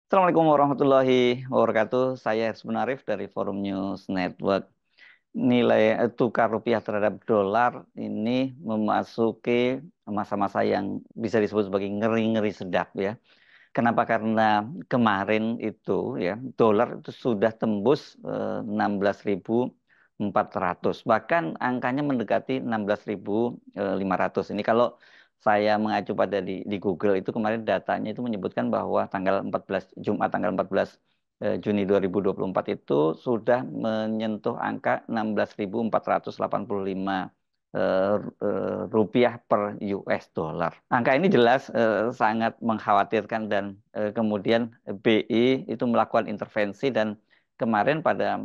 Assalamualaikum warahmatullahi wabarakatuh. Saya Hersman Munarif dari Forum News Network. Nilai tukar rupiah terhadap dolar ini memasuki masa-masa yang bisa disebut sebagai ngeri-ngeri sedap ya. Kenapa? Karena kemarin itu ya dolar itu sudah tembus 16.400. Bahkan angkanya mendekati 16.500. Ini kalau saya mengacu pada di Google itu kemarin datanya itu menyebutkan bahwa tanggal 14 Jumat tanggal 14 Juni 2024 itu sudah menyentuh angka 16.485 rupiah per US dollar. Angka ini jelas sangat mengkhawatirkan dan kemudian BI itu melakukan intervensi dan kemarin pada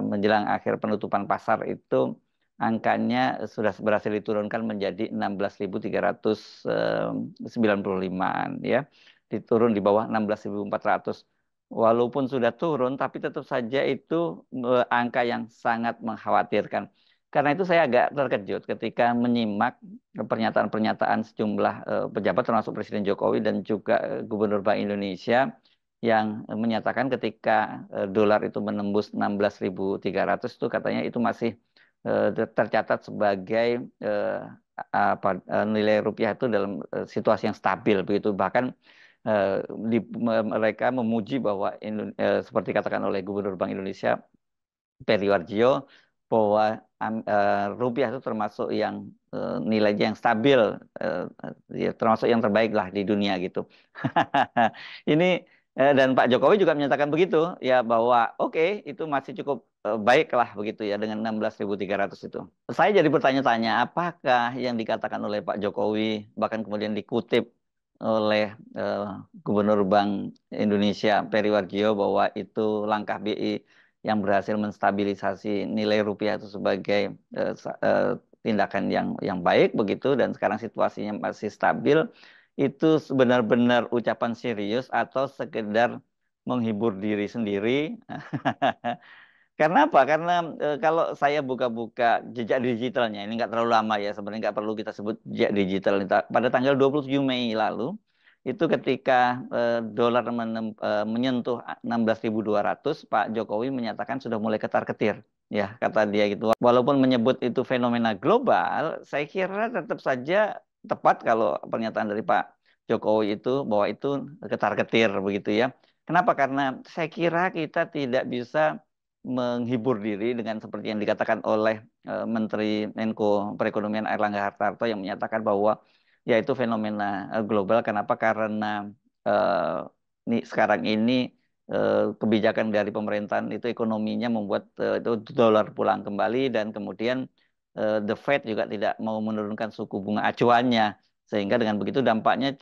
menjelang akhir penutupan pasar itu angkanya sudah berhasil diturunkan menjadi 16.395-an ya. Diturun di bawah 16.400. Walaupun sudah turun tapi tetap saja itu angka yang sangat mengkhawatirkan. Karena itu saya agak terkejut ketika menyimak pernyataan-pernyataan sejumlah pejabat termasuk Presiden Jokowi dan juga Gubernur Bank Indonesia yang menyatakan ketika dolar itu menembus 16.300 itu katanya itu masih tercatat sebagai nilai rupiah itu dalam situasi yang stabil begitu. Bahkan eh, mereka memuji bahwa seperti katakan oleh Gubernur Bank Indonesia Periwarjo bahwa rupiah itu termasuk yang nilainya yang stabil, ya, termasuk yang terbaik lah di dunia gitu. Ini dan Pak Jokowi juga menyatakan begitu ya bahwa oke itu masih cukup baik lah begitu ya dengan 16.300 itu. Saya jadi bertanya-tanya apakah yang dikatakan oleh Pak Jokowi bahkan kemudian dikutip oleh eh, Gubernur Bank Indonesia Periwarjo bahwa itu langkah BI yang berhasil menstabilisasi nilai rupiah itu sebagai tindakan yang baik begitu dan sekarang situasinya masih stabil itu benar-benar ucapan serius atau sekedar menghibur diri sendiri. Karena apa? Karena kalau saya buka-buka jejak digitalnya, ini nggak terlalu lama ya, sebenarnya nggak perlu kita sebut jejak digital. Pada tanggal 27 Mei lalu, itu ketika dolar menyentuh 16.200, Pak Jokowi menyatakan sudah mulai ketar-ketir. Ya, kata dia gitu. Walaupun menyebut itu fenomena global, saya kira tetap saja tepat kalau pernyataan dari Pak Jokowi itu bahwa itu ketar-ketir begitu ya. Kenapa? Karena saya kira kita tidak bisa menghibur diri dengan seperti yang dikatakan oleh Menteri Menko Perekonomian Airlangga Hartarto yang menyatakan bahwa yaitu fenomena global. Kenapa? Karena sekarang ini kebijakan dari pemerintahan itu ekonominya membuat itu dolar pulang kembali dan kemudian the Fed juga tidak mau menurunkan suku bunga acuannya sehingga dengan begitu dampaknya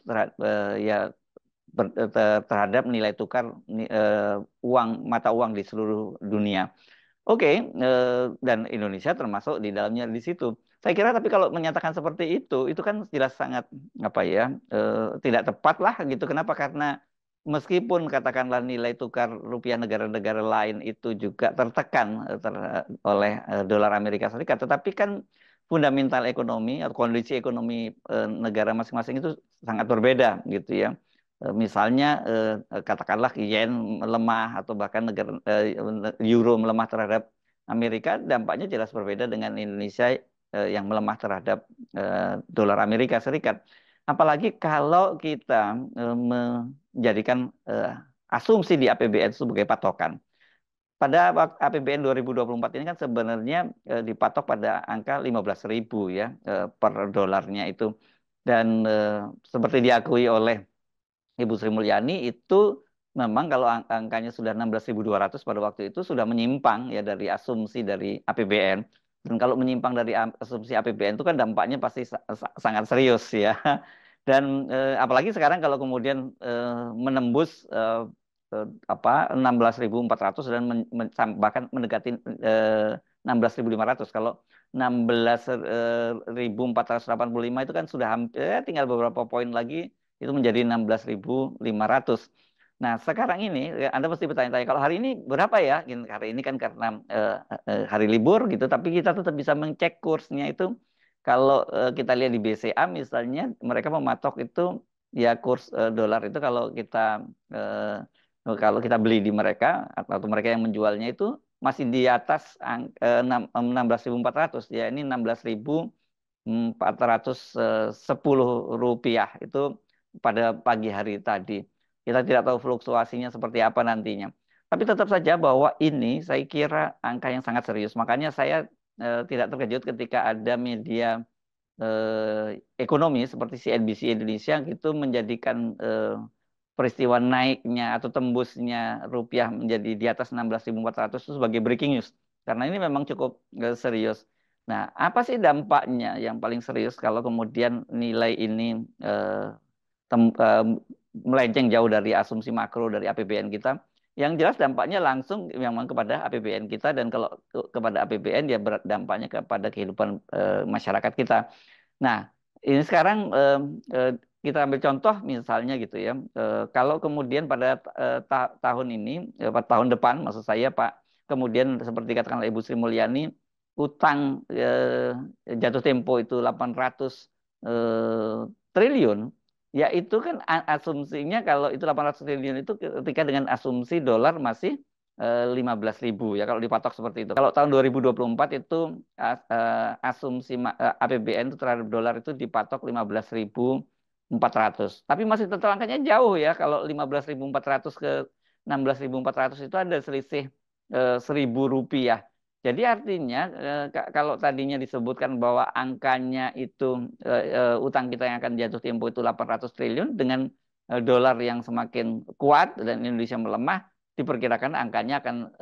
ya terhadap nilai tukar uang mata uang di seluruh dunia. Oke, dan Indonesia termasuk di dalamnya di situ. Saya kira tapi kalau menyatakan seperti itu kan jelas sangat apa ya tidak tepat lah gitu. Kenapa? Karena meskipun katakanlah nilai tukar rupiah negara-negara lain itu juga tertekan oleh dolar Amerika Serikat, tetapi kan fundamental ekonomi atau kondisi ekonomi negara masing-masing itu sangat berbeda gitu ya. Misalnya katakanlah yen melemah atau bahkan negara euro melemah terhadap Amerika, dampaknya jelas berbeda dengan Indonesia yang melemah terhadap dolar Amerika Serikat. Apalagi kalau kita menjadikan asumsi di APBN sebagai patokan. Pada waktu APBN 2024 ini kan sebenarnya dipatok pada angka 15.000 ya per dolarnya itu. Dan seperti diakui oleh Ibu Sri Mulyani itu memang kalau angkanya sudah 16.200 pada waktu itu sudah menyimpang ya dari asumsi dari APBN. Dan kalau menyimpang dari asumsi APBN itu kan dampaknya pasti sangat serius ya. Dan apalagi sekarang kalau kemudian menembus apa 16.400 dan bahkan mendekati 16.500. Kalau 16.485 itu kan sudah hampir tinggal beberapa poin lagi itu menjadi 16.500. Nah, sekarang ini Anda mesti bertanya-tanya kalau hari ini berapa ya? Hari ini kan karena hari libur gitu, tapi kita tetap bisa mengcek kursnya itu. Kalau kita lihat di BCA misalnya, mereka mematok itu ya kurs dolar itu kalau kita beli di mereka atau mereka yang menjualnya itu masih di atas 16.400 ya, ini 16.410 rupiah itu pada pagi hari tadi. Kita tidak tahu fluktuasinya seperti apa nantinya. Tapi tetap saja bahwa ini saya kira angka yang sangat serius. Makanya saya tidak terkejut ketika ada media ekonomi seperti CNBC Indonesia gitu menjadikan peristiwa naiknya atau tembusnya rupiah menjadi di atas 16.400 itu sebagai breaking news. Karena ini memang cukup serius. Nah, apa sih dampaknya yang paling serius kalau kemudian nilai ini eh, melenceng jauh dari asumsi makro dari APBN kita? Yang jelas dampaknya langsung memang kepada APBN kita, dan kalau kepada APBN dia dampaknya kepada kehidupan masyarakat kita. Nah, ini sekarang kita ambil contoh misalnya gitu ya. Kalau kemudian pada tahun ini, pada tahun depan maksud saya Pak, kemudian seperti katakanlah Ibu Sri Mulyani, utang jatuh tempo itu 800 triliun, ya itu kan asumsinya kalau itu 800 triliun itu ketika dengan asumsi dolar masih 15.000 ya kalau dipatok seperti itu. Kalau tahun 2024 itu asumsi APBN itu terhadap dolar itu dipatok 15.400. Tapi masih tetap angkanya jauh ya. Kalau 15.400 ke 16.400 itu ada selisih 1.000 rupiah. Jadi artinya kalau tadinya disebutkan bahwa angkanya itu utang kita yang akan jatuh tempo itu 800 triliun dengan dolar yang semakin kuat dan Indonesia melemah, diperkirakan angkanya akan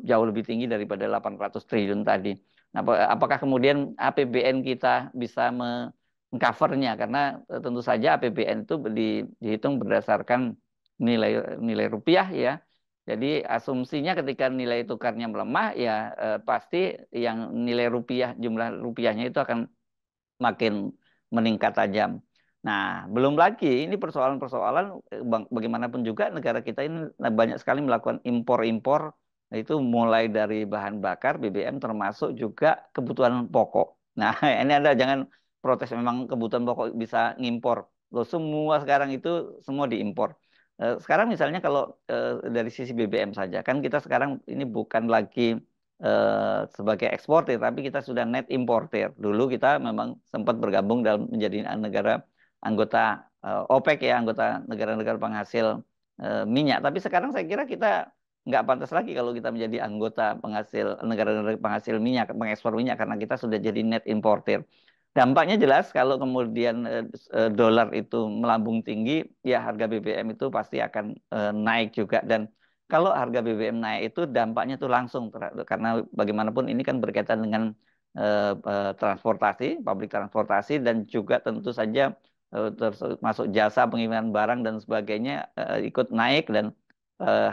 jauh lebih tinggi daripada 800 triliun tadi. Nah, apakah kemudian APBN kita bisa mengcovernya? Karena tentu saja APBN itu dihitung berdasarkan nilai nilai rupiah ya. Jadi asumsinya ketika nilai tukarnya melemah ya pasti yang nilai rupiah, jumlah rupiahnya itu akan makin meningkat tajam. Nah, belum lagi ini persoalan-persoalan bagaimanapun juga negara kita ini banyak sekali melakukan impor-impor, itu mulai dari bahan bakar BBM termasuk juga kebutuhan pokok. Nah, ini Anda jangan protes, memang kebutuhan pokok bisa ngimpor. Loh, semua sekarang itu semua diimpor. Sekarang misalnya kalau dari sisi BBM saja, kan kita sekarang ini bukan lagi sebagai eksportir, tapi kita sudah net importer. Dulu kita memang sempat bergabung dalam menjadi negara anggota OPEC ya, anggota negara-negara penghasil minyak. Tapi sekarang saya kira kita nggak pantas lagi kalau kita menjadi anggota penghasil negara-negara penghasil minyak, pengekspor minyak karena kita sudah jadi net importer. Dampaknya jelas kalau kemudian dolar itu melambung tinggi, ya harga BBM itu pasti akan naik juga. Dan kalau harga BBM naik itu dampaknya itu langsung karena bagaimanapun ini kan berkaitan dengan transportasi, publik transportasi, dan juga tentu saja termasuk jasa pengiriman barang dan sebagainya ikut naik, dan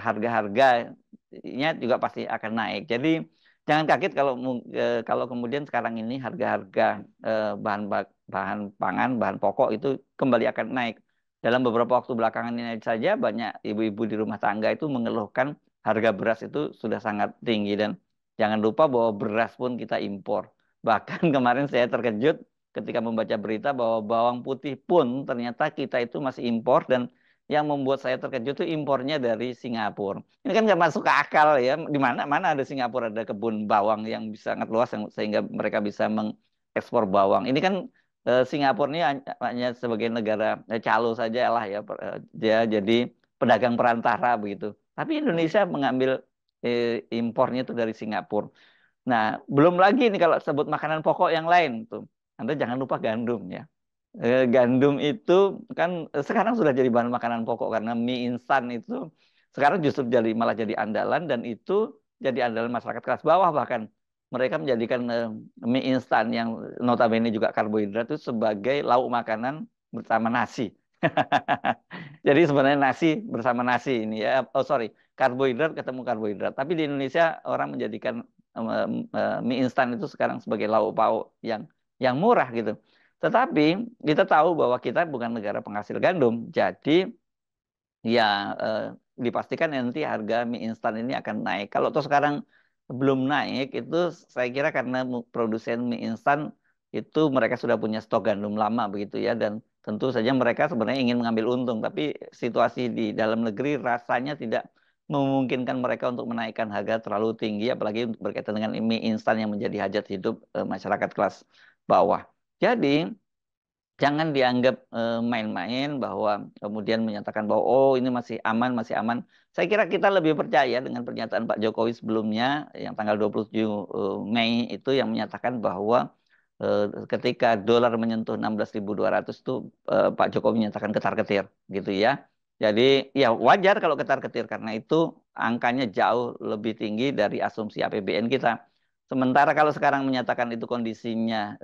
harga-harganya juga pasti akan naik. Jadi jangan kaget kalau kemudian sekarang ini harga-harga bahan pangan, bahan pokok itu kembali akan naik. Dalam beberapa waktu belakangan ini saja banyak ibu-ibu di rumah tangga itu mengeluhkan harga beras itu sudah sangat tinggi, dan jangan lupa bahwa beras pun kita impor. Bahkan kemarin saya terkejut ketika membaca berita bahwa bawang putih pun ternyata kita itu masih impor, dan yang membuat saya terkejut itu impornya dari Singapura. Ini kan nggak masuk ke akal ya. Di mana mana ada Singapura ada kebun bawang yang bisa sangat luas sehingga mereka bisa mengekspor bawang. Ini kan Singapura ini hanya sebagai negara calo saja lah ya. Dia jadi pedagang perantara begitu. Tapi Indonesia mengambil impornya itu dari Singapura. Nah, belum lagi nih kalau sebut makanan pokok yang lain tuh. Anda jangan lupa gandum ya. Gandum itu kan sekarang sudah jadi bahan makanan pokok karena mie instan itu sekarang justru malah jadi andalan, dan itu jadi andalan masyarakat kelas bawah. Bahkan mereka menjadikan mie instan yang notabene juga karbohidrat itu sebagai lauk makanan bersama nasi. Jadi sebenarnya nasi bersama nasi ini ya. Oh sorry, karbohidrat ketemu karbohidrat. Tapi di Indonesia orang menjadikan mie instan itu sekarang sebagai lauk pauk yang murah gitu. Tetapi kita tahu bahwa kita bukan negara penghasil gandum, jadi ya dipastikan nanti harga mie instan ini akan naik. Kalau toh sekarang belum naik, itu saya kira karena produsen mie instan itu mereka sudah punya stok gandum lama begitu ya, dan Tentu saja mereka sebenarnya ingin mengambil untung, tapi situasi di dalam negeri rasanya tidak memungkinkan mereka untuk menaikkan harga terlalu tinggi, apalagi berkaitan dengan mie instan yang menjadi hajat hidup masyarakat kelas bawah. Jadi jangan dianggap main-main bahwa kemudian menyatakan bahwa oh ini masih aman, masih aman. Saya kira kita lebih percaya dengan pernyataan Pak Jokowi sebelumnya yang tanggal 27 Mei itu yang menyatakan bahwa eh, ketika dolar menyentuh 16.200 itu Pak Jokowi menyatakan ketar-ketir gitu ya. Jadi ya wajar kalau ketar-ketir karena itu angkanya jauh lebih tinggi dari asumsi APBN kita. Sementara kalau sekarang menyatakan itu kondisinya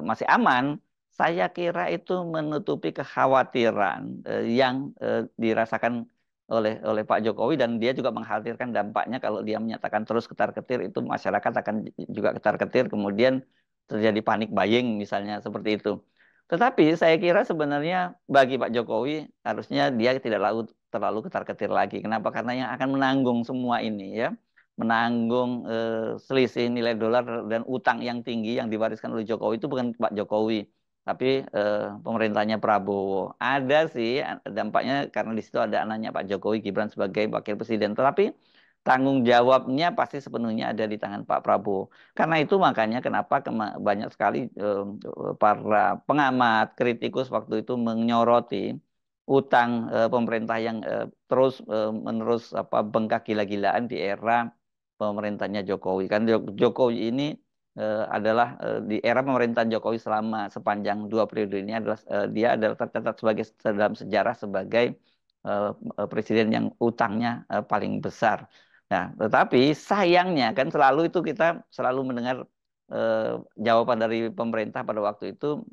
masih aman, saya kira itu menutupi kekhawatiran yang dirasakan oleh Pak Jokowi dan dia juga mengkhawatirkan dampaknya kalau dia menyatakan terus ketar-ketir itu masyarakat akan juga ketar-ketir kemudian terjadi panik buying misalnya seperti itu. Tetapi saya kira sebenarnya bagi Pak Jokowi harusnya dia tidak terlalu ketar-ketir lagi. Kenapa? Karena yang akan menanggung semua ini ya, menanggung selisih nilai dolar dan utang yang tinggi yang diwariskan oleh Jokowi itu bukan Pak Jokowi, tapi pemerintahnya Prabowo. Ada sih dampaknya karena di situ ada anaknya Pak Jokowi Gibran sebagai wakil presiden. Tetapi tanggung jawabnya pasti sepenuhnya ada di tangan Pak Prabowo. Karena itu makanya kenapa banyak sekali para pengamat, kritikus waktu itu menyoroti utang pemerintah yang terus menerus apa bengkak gila-gilaan di era pemerintahnya Jokowi. Kan Jokowi ini adalah di era pemerintahan Jokowi selama sepanjang 2 periode ini adalah dia adalah tercatat sebagai dalam sejarah sebagai eh, presiden yang utangnya paling besar. Nah, tetapi sayangnya kan selalu itu kita selalu mendengar eh, jawaban dari pemerintah pada waktu itu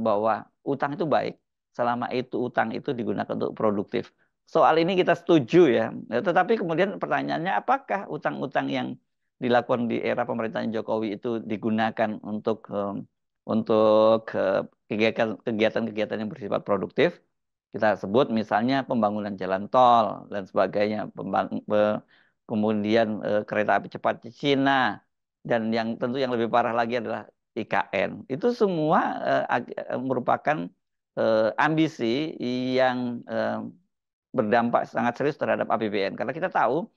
bahwa utang itu baik selama itu utang itu digunakan untuk produktif. Soal ini kita setuju ya. Tetapi kemudian pertanyaannya apakah utang-utang yang dilakukan di era pemerintahan Jokowi itu digunakan untuk kegiatan-kegiatan yang bersifat produktif? Kita sebut misalnya pembangunan jalan tol dan sebagainya, kemudian kereta api cepat di Cina, dan yang tentu yang lebih parah lagi adalah IKN. Itu semua merupakan ambisi yang berdampak sangat serius terhadap APBN. Karena kita tahu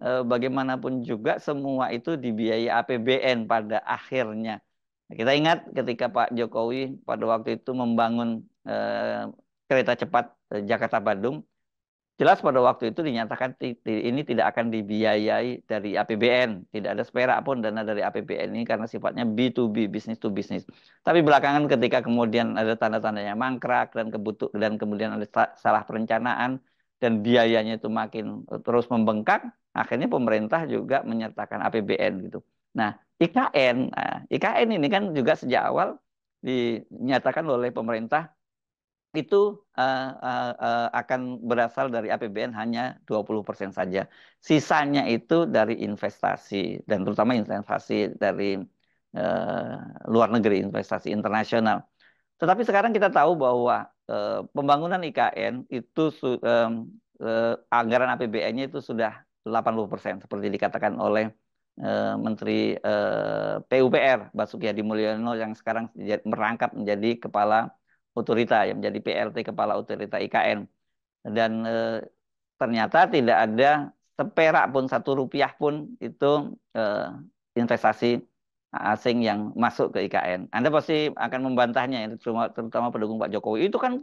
bagaimanapun juga semua itu dibiayai APBN pada akhirnya. Kita ingat ketika Pak Jokowi pada waktu itu membangun kereta cepat Jakarta-Bandung, jelas pada waktu itu dinyatakan ini tidak akan dibiayai dari APBN, tidak ada seperak pun dana dari APBN ini karena sifatnya B2B, business to business. Tapi belakangan ketika kemudian ada tanda-tandanya mangkrak dan kemudian ada salah perencanaan dan biayanya itu makin terus membengkak, akhirnya pemerintah juga menyertakan APBN gitu. Nah, IKN ini kan juga sejak awal dinyatakan oleh pemerintah itu akan berasal dari APBN hanya 20% saja. Sisanya itu dari investasi dan terutama investasi dari luar negeri, investasi internasional. Tetapi sekarang kita tahu bahwa pembangunan IKN itu anggaran APBN-nya itu sudah 80% seperti dikatakan oleh Menteri PUPR Basuki Hadi Mulyono yang sekarang merangkap menjadi kepala otorita, yang menjadi PLT kepala otorita IKN. Dan ternyata tidak ada seperak pun, 1 rupiah pun itu eh, investasi asing yang masuk ke IKN. Anda pasti akan membantahnya, ya, terutama pendukung Pak Jokowi. Itu kan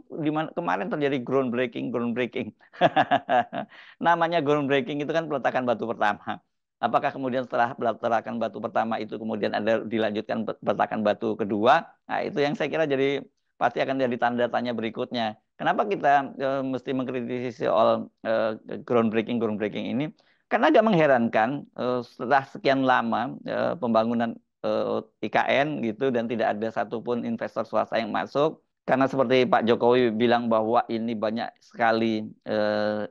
kemarin terjadi groundbreaking, groundbreaking. Namanya groundbreaking itu kan peletakan batu pertama. Apakah kemudian setelah peletakan batu pertama itu kemudian ada dilanjutkan peletakan batu kedua? Nah, itu yang saya kira jadi pasti akan jadi tanda tanya berikutnya. Kenapa kita mesti mengkritisi soal groundbreaking ini? Karena agak mengherankan setelah sekian lama pembangunan IKN gitu dan tidak ada satupun investor swasta yang masuk. Karena seperti Pak Jokowi bilang bahwa ini banyak sekali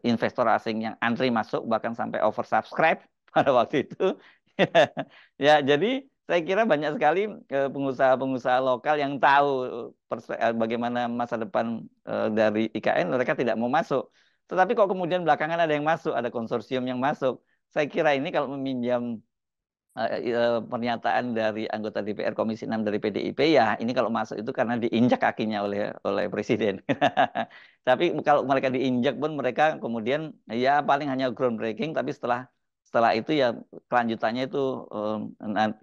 investor asing yang antri masuk bahkan sampai oversubscribe pada waktu itu. Ya, jadi saya kira banyak sekali pengusaha-pengusaha lokal yang tahu bagaimana masa depan dari IKN, mereka tidak mau masuk. Tetapi kok kemudian belakangan ada yang masuk, ada konsorsium yang masuk. Saya kira ini kalau meminjam pernyataan dari anggota DPR Komisi 6 dari PDIP, ya ini kalau masuk itu karena diinjak kakinya oleh presiden. Tapi kalau mereka diinjak pun mereka kemudian ya paling hanya groundbreaking, tapi setelah setelah itu ya kelanjutannya itu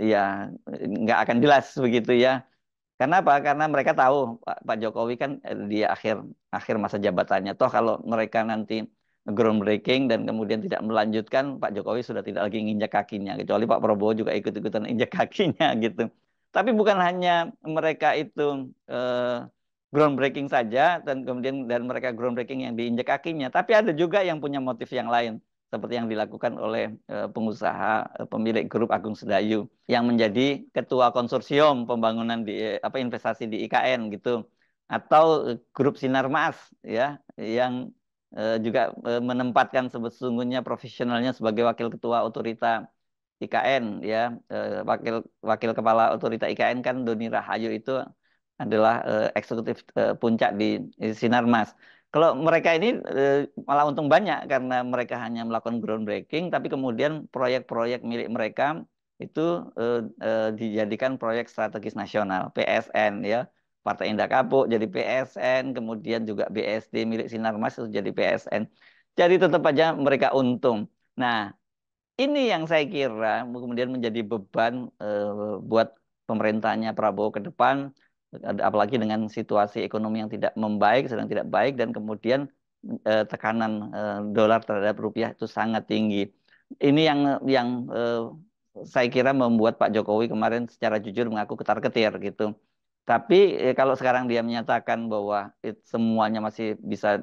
ya nggak akan jelas begitu ya. Karena apa? Karena mereka tahu Pak Jokowi kan di akhir akhir masa jabatannya. Toh kalau mereka nanti groundbreaking dan kemudian tidak melanjutkan, Pak Jokowi sudah tidak lagi nginjak kakinya. Kecuali Pak Prabowo juga ikut-ikutan injak kakinya gitu. Tapi bukan hanya mereka itu groundbreaking saja dan kemudian dan mereka groundbreaking yang diinjak kakinya, tapi ada juga yang punya motif yang lain. Seperti yang dilakukan oleh pengusaha pemilik grup Agung Sedayu yang menjadi ketua konsorsium pembangunan di investasi di IKN gitu, atau grup Sinarmas ya yang juga menempatkan sesungguhnya profesionalnya sebagai wakil ketua otorita IKN ya. Wakil wakil kepala otorita IKN kan Doni Rahayu itu adalah eksekutif puncak di Sinarmas. Kalau mereka ini malah untung banyak karena mereka hanya melakukan groundbreaking, tapi kemudian proyek-proyek milik mereka itu dijadikan proyek strategis nasional, PSN ya. Partai Indah Kapuk jadi PSN, kemudian juga BSD milik Sinarmas itu jadi PSN. Jadi tetap aja mereka untung. Nah, ini yang saya kira kemudian menjadi beban buat pemerintahnya Prabowo ke depan, apalagi dengan situasi ekonomi yang tidak membaik, sedang tidak baik, dan kemudian tekanan dolar terhadap rupiah itu sangat tinggi. Ini yang saya kira membuat Pak Jokowi kemarin secara jujur mengaku ketar-ketir gitu. Tapi kalau sekarang dia menyatakan bahwa semuanya masih bisa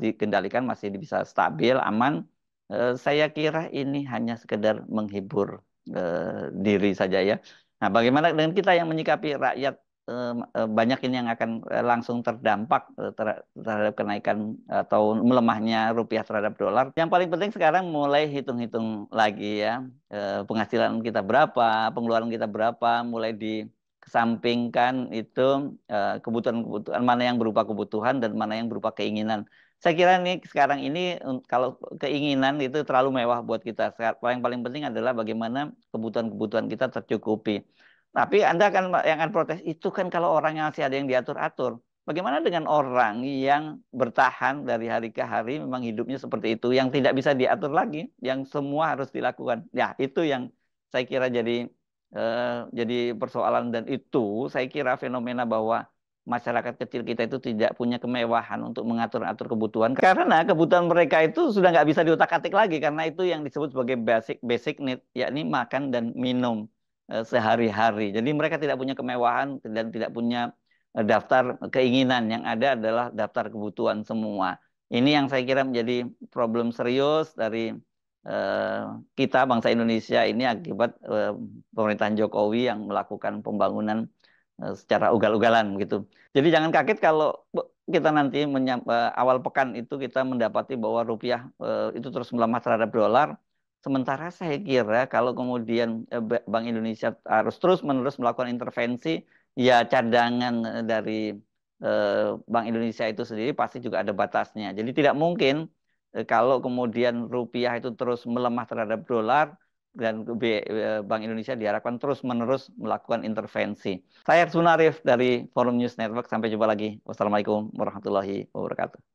dikendalikan, masih bisa stabil, aman, saya kira ini hanya sekedar menghibur diri saja ya. Nah, bagaimana dengan kita yang menyikapi rakyat banyak ini yang akan langsung terdampak terhadap kenaikan atau melemahnya rupiah terhadap dolar. Yang paling penting sekarang mulai hitung-hitung lagi ya. Penghasilan kita berapa, pengeluaran kita berapa, mulai dikesampingkan itu kebutuhan-kebutuhan mana yang berupa kebutuhan dan mana yang berupa keinginan. Saya kira nih sekarang ini kalau keinginan itu terlalu mewah buat kita. Yang paling penting adalah bagaimana kebutuhan-kebutuhan kita tercukupi. Tapi Anda akan yang akan protes itu kan kalau orang yang masih ada yang diatur-atur. Bagaimana dengan orang yang bertahan dari hari ke hari memang hidupnya seperti itu, yang tidak bisa diatur lagi, yang semua harus dilakukan. Ya, itu yang saya kira jadi persoalan, dan itu saya kira fenomena bahwa masyarakat kecil kita itu tidak punya kemewahan untuk mengatur-atur kebutuhan karena kebutuhan mereka itu sudah nggak bisa diutak-atik lagi karena itu yang disebut sebagai basic basic need, yakni makan dan minum sehari-hari. Jadi mereka tidak punya kemewahan dan tidak punya daftar keinginan, yang ada adalah daftar kebutuhan semua. Ini yang saya kira menjadi problem serius dari eh, kita bangsa Indonesia ini akibat pemerintahan Jokowi yang melakukan pembangunan secara ugal-ugalan gitu. Jadi jangan kaget kalau kita nanti awal pekan itu kita mendapati bahwa rupiah itu terus melemah terhadap dolar. Sementara saya kira kalau kemudian Bank Indonesia harus terus-menerus melakukan intervensi, ya cadangan dari Bank Indonesia itu sendiri pasti juga ada batasnya. Jadi tidak mungkin kalau kemudian rupiah itu terus melemah terhadap dolar dan Bank Indonesia diharapkan terus-menerus melakukan intervensi. Saya Arsunarif dari Forum News Network. Sampai jumpa lagi. Wassalamualaikum warahmatullahi wabarakatuh.